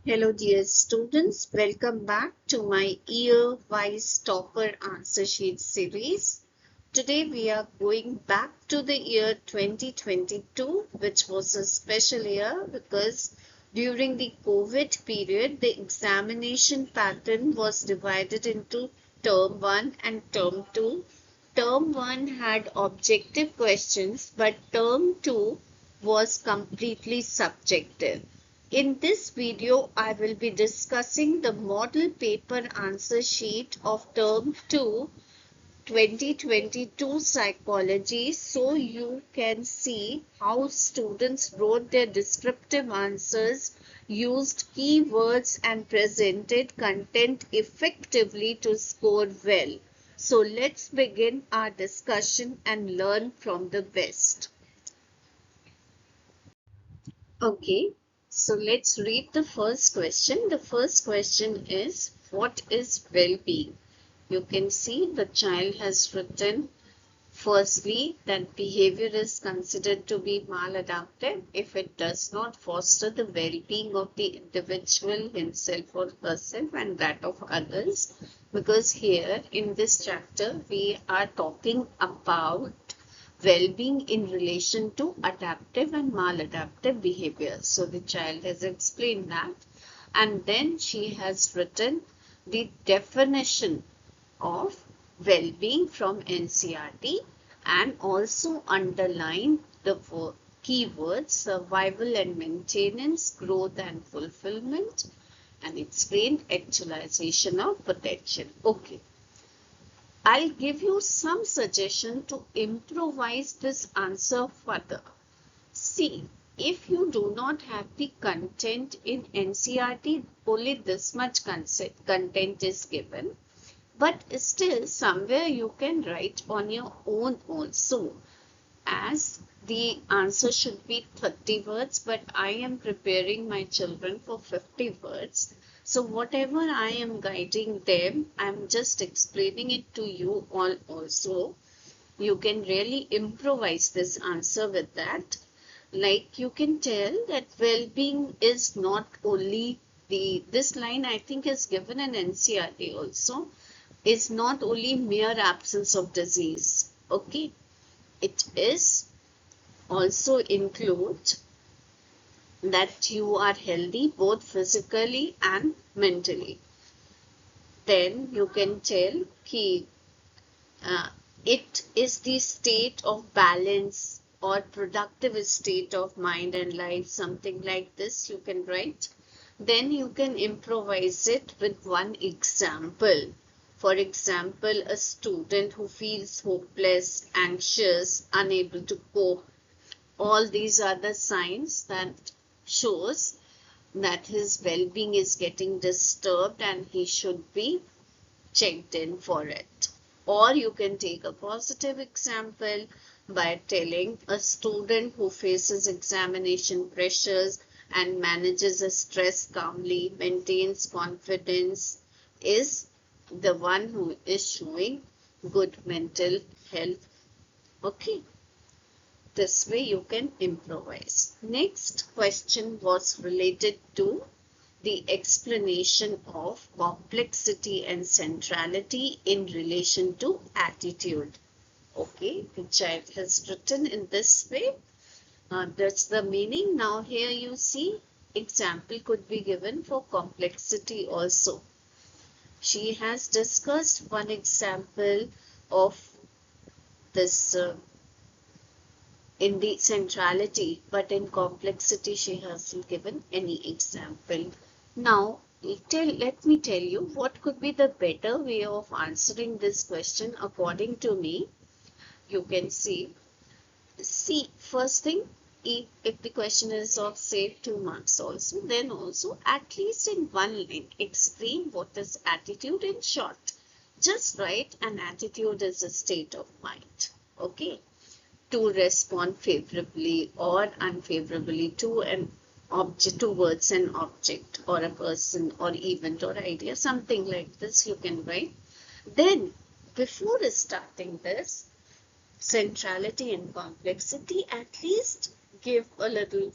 Hello dear students, welcome back to my year-wise topper answer sheet series. Today we are going back to the year 2022, which was a special year because during the COVID period, the examination pattern was divided into term 1 and term 2. Term 1 had objective questions, but term 2 was completely subjective. In this video, I will be discussing the model paper answer sheet of Term 2, 2022 Psychology, so you can see how students wrote their descriptive answers, used keywords and presented content effectively to score well. So let's begin our discussion and learn from the best. Okay, so let's read the first question. The first question is, what is well-being? You can see the child has written, firstly, that behavior is considered to be maladaptive if it does not foster the well-being of the individual himself or herself and that of others. Because here in this chapter, we are talking about well-being in relation to adaptive and maladaptive behavior. So the child has explained that, and then she has written the definition of well-being from NCERT and also underlined the keywords survival and maintenance, growth and fulfillment, and explained actualization of potential. Okay. I'll give you some suggestion to improvise this answer further. See, if you do not have the content in NCERT, only this much content is given. But still, somewhere you can write on your own also. As the answer should be 30 words, but I am preparing my children for 50 words. So whatever I am guiding them, I'm just explaining it to you all also. You can really improvise this answer with that. Like you can tell that well-being is not only this line I think is given in NCERT also, is not only mere absence of disease. Okay. It is also include that you are healthy both physically and mentally. Then you can tell it is the state of balance or productive state of mind and life, something like this you can write. Then you can improvise it with one example. For example, a student who feels hopeless, anxious, unable to cope. All these are the signs that shows that his well-being is getting disturbed and he should be checked in for it. Or you can take a positive example by telling a student who faces examination pressures and manages a stress calmly, maintains confidence, is the one who is showing good mental health. Okay. This way you can improvise. Next question was related to the explanation of complexity and centrality in relation to attitude. Okay, the child has written in this way. That's the meaning. Now here you see example could be given for complexity also. She has discussed one example of this in the centrality, but in complexity she hasn't given any example. Now, let me tell you what could be the better way of answering this question according to me. You can see, first thing, if the question is of say 2 marks also, then also at least in one line, explain what is attitude in short. Just write an attitude is a state of mind. Okay. To respond favorably or unfavorably to an object, towards an object or a person or event or idea, something like this you can write. Then, before starting this, centrality and complexity, at least give a little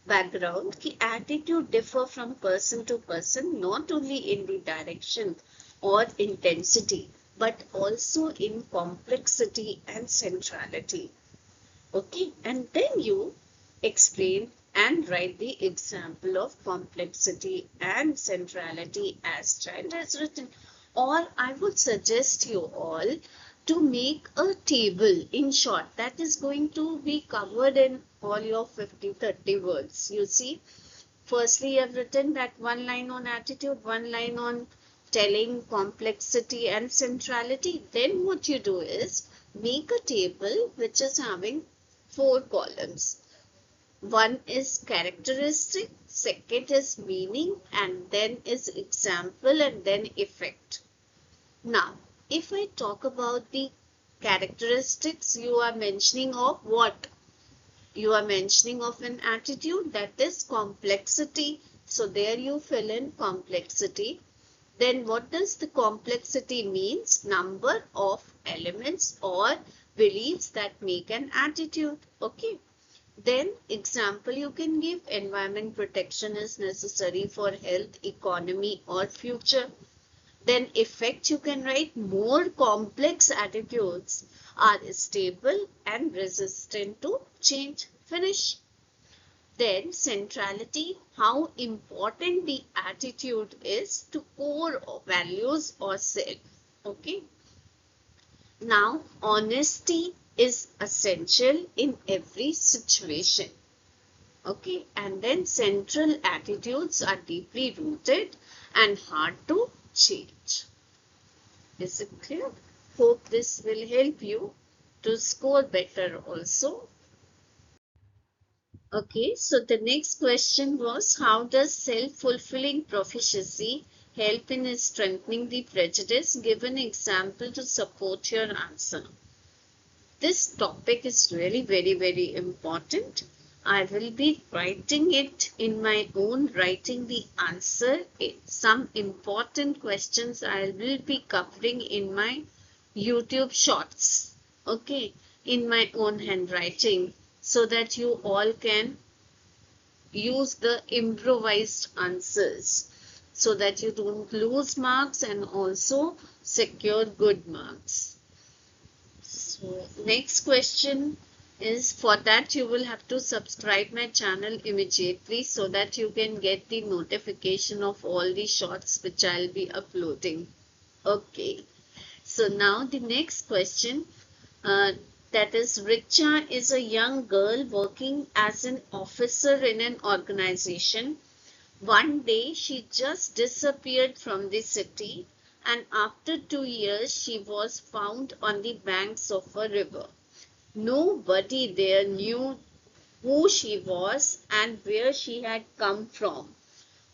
background कि attitude differ from person to person, not only in the direction or intensity, but also in complexity and centrality. Okay, and then you explain and write the example of complexity and centrality as child has written. Or I would suggest you all to make a table in short that is going to be covered in all your 50-30 words. You see, firstly, I've written that one line on attitude, one line on telling complexity and centrality. Then what you do is make a table which is having 4 columns. One is characteristic, second is meaning, and then is example, and then effect. Now, if I talk about the characteristics, you are mentioning of what? You are mentioning of an attitude, that is complexity. So there you fill in complexity. Then what does the complexity means? Number of elements or beliefs that make an attitude. Okay. Then example you can give, environment protection is necessary for health, economy or future. Then effect you can write, more complex attitudes are stable and resistant to change. Finish. Then centrality, how important the attitude is to core values or self. Okay. Now honesty is essential in every situation. Okay, and then central attitudes are deeply rooted and hard to change. Is it clear? Hope this will help you to score better also. Okay, so the next question was, how does self-fulfilling prophecy help in strengthening the prejudice? Give an example to support your answer. This topic is really very important. I will be writing it in my own writing the answer. Some important questions I will be covering in my YouTube shorts. Okay, in my own handwriting, so that you all can use the improvised answers, so that you don't lose marks and also secure good marks. So next question is, for that you will have to subscribe my channel immediately so that you can get the notification of all the shorts which I'll be uploading. Okay, so now the next question, that is, Richa is a young girl working as an officer in an organization. One day she just disappeared from the city, and after 2 years she was found on the banks of a river. Nobody there knew who she was and where she had come from.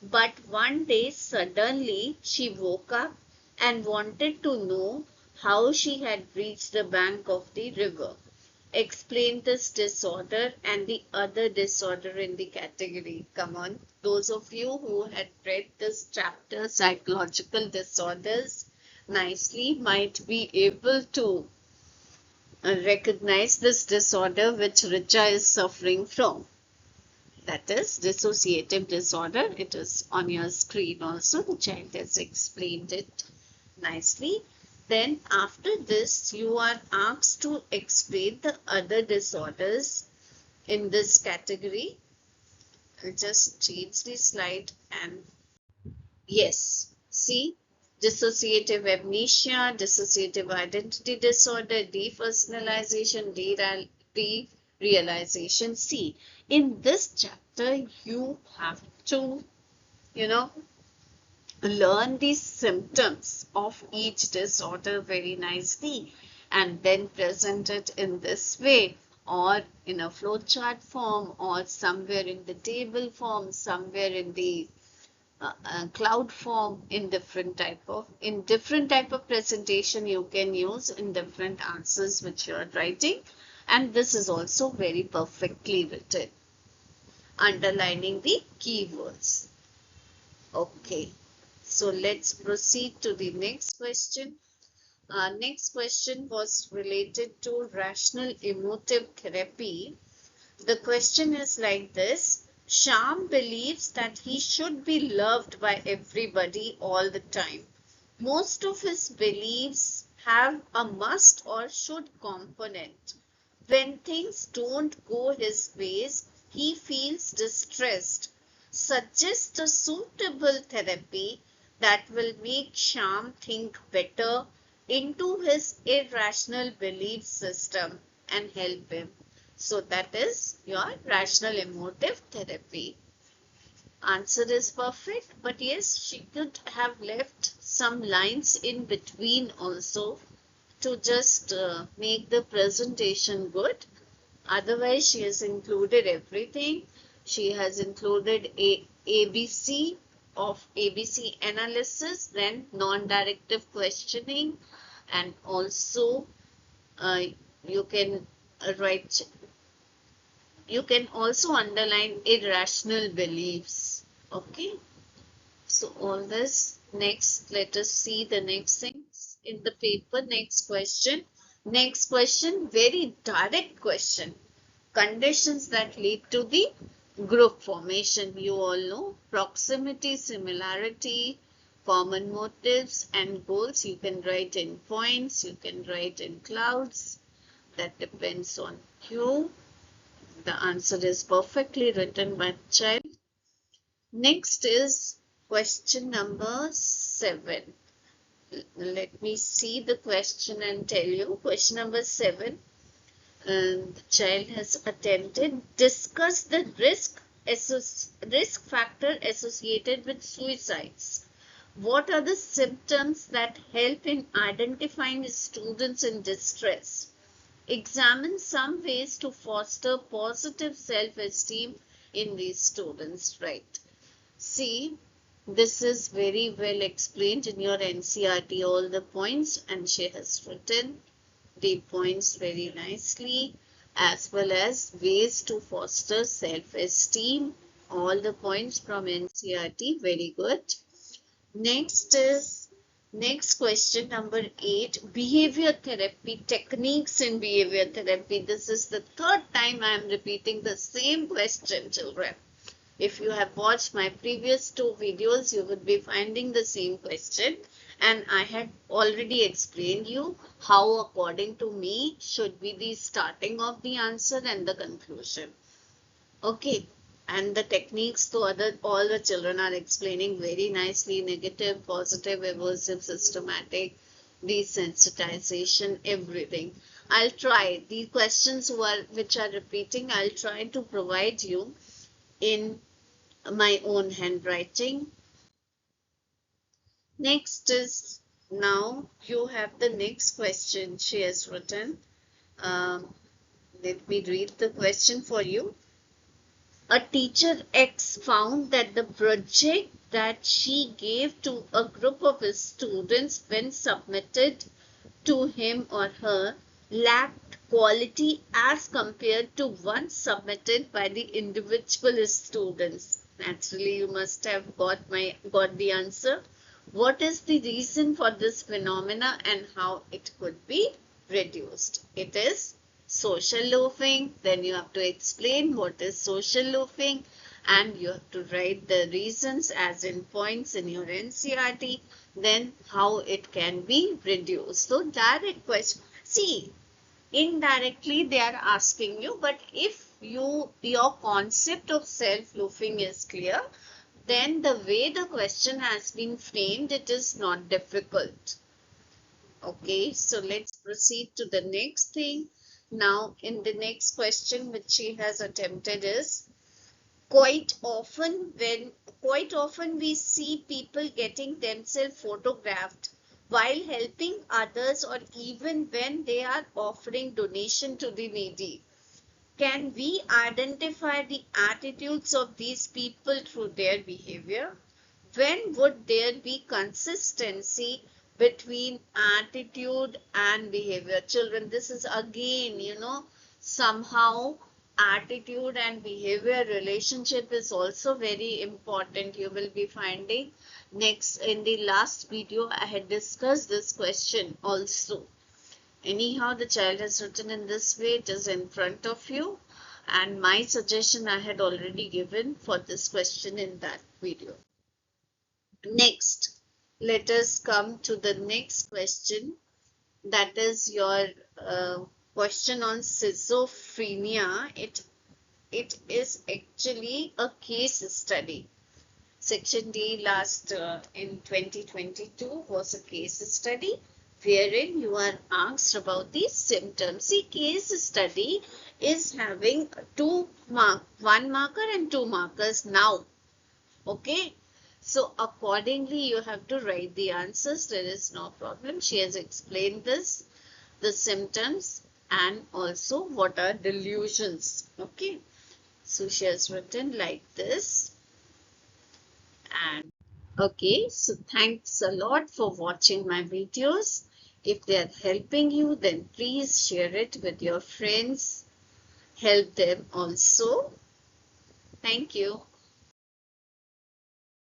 But one day suddenly she woke up and wanted to know how she had reached the bank of the river. Explain this disorder and the other disorder in the category. Come on, those of you who had read this chapter, psychological disorders, nicely might be able to recognize this disorder which Richa is suffering from. That is dissociative disorder. It is on your screen also. The child has explained it nicely. Then after this, you are asked to explain the other disorders in this category. I'll just change the slide and yes, see, dissociative amnesia, dissociative identity disorder, depersonalization, derealization. See, in this chapter, you have to, learn the symptoms of each disorder very nicely and then present it in this way, or in a flowchart form, or somewhere in the table form, somewhere in the cloud form, in different type of presentation you can use in different answers which you are writing. And this is also very perfectly written, underlining the keywords. Okay, so let's proceed to the next question. Next question was related to rational emotive therapy. The question is like this: Shyam believes that he should be loved by everybody all the time. Most of his beliefs have a must or should component. When things don't go his ways, he feels distressed. Suggest a suitable therapy that will make Shyam think better into his irrational belief system and help him. So that is your rational emotive therapy. Answer is perfect, but yes, she could have left some lines in between also to just make the presentation good. Otherwise, she has included everything. She has included ABC of ABC analysis, then non-directive questioning, and also uh, you can write, you can also underline irrational beliefs. Okay. So all this, next, let us see the next things in the paper. Next question. Next question, very direct question. Conditions that lead to the group formation. You all know proximity, similarity, common motives and goals. You can write in points, you can write in clouds. That depends on you. The answer is perfectly written by the child. Next is question number 7. Let me see the question and tell you. Question number 7. The child has attempted discuss the risk factor associated with suicides. What are the symptoms that help in identifying students in distress? Examine some ways to foster positive self-esteem in these students, right? See, this is very well explained in your NCERT, all the points, and she has written the points very nicely, as well as ways to foster self-esteem, all the points from NCERT, very good. Next question number 8, behavior therapy, techniques in behavior therapy. This is the third time I am repeating the same question, children. If you have watched my previous 2 videos, you would be finding the same question. And I had already explained you how, according to me, should be the starting of the answer and the conclusion. Okay. And the techniques to all the children are explaining very nicely: negative, positive, aversive, systematic, desensitization, everything. I'll try the questions which are repeating. I'll try to provide you in my own handwriting. Next is, now you have the next question she has written. Um, Let me read the question for you. A teacher X found that the project that she gave to a group of students when submitted to him or her lacked quality as compared to one submitted by the individual students. Naturally, you must have got the answer. What is the reason for this phenomena and how it could be reduced? It is social loafing. Then you have to explain what is social loafing, and you have to write the reasons as in points in your NCERT, then how it can be reduced. So direct question. See, indirectly they are asking you, but if your concept of self-loafing is clear, then the way the question has been framed, it is not difficult. Okay, so let's proceed to the next thing. Now, in the next question which she has attempted is, quite often we see people getting themselves photographed while helping others, or even when they are offering donation to the needy. Can we identify the attitudes of these people through their behavior? When would there be consistency between attitude and behavior? Children, this is again, somehow attitude and behavior relationship is also very important. You will be finding next in the last video I had discussed this question also. Anyhow, the child has written in this way, it is in front of you. And my suggestion I had already given for this question in that video. Next, let us come to the next question. That is your question on schizophrenia. It is actually a case study. Section D last in 2022 was a case study wherein you are asked about these symptoms. See, case study is having one marker and two markers now. Okay. So accordingly, you have to write the answers. There is no problem. She has explained this, the symptoms, and also what are delusions. Okay. So she has written like this. And okay, so thanks a lot for watching my videos. If they are helping you, then please share it with your friends. Help them also. Thank you.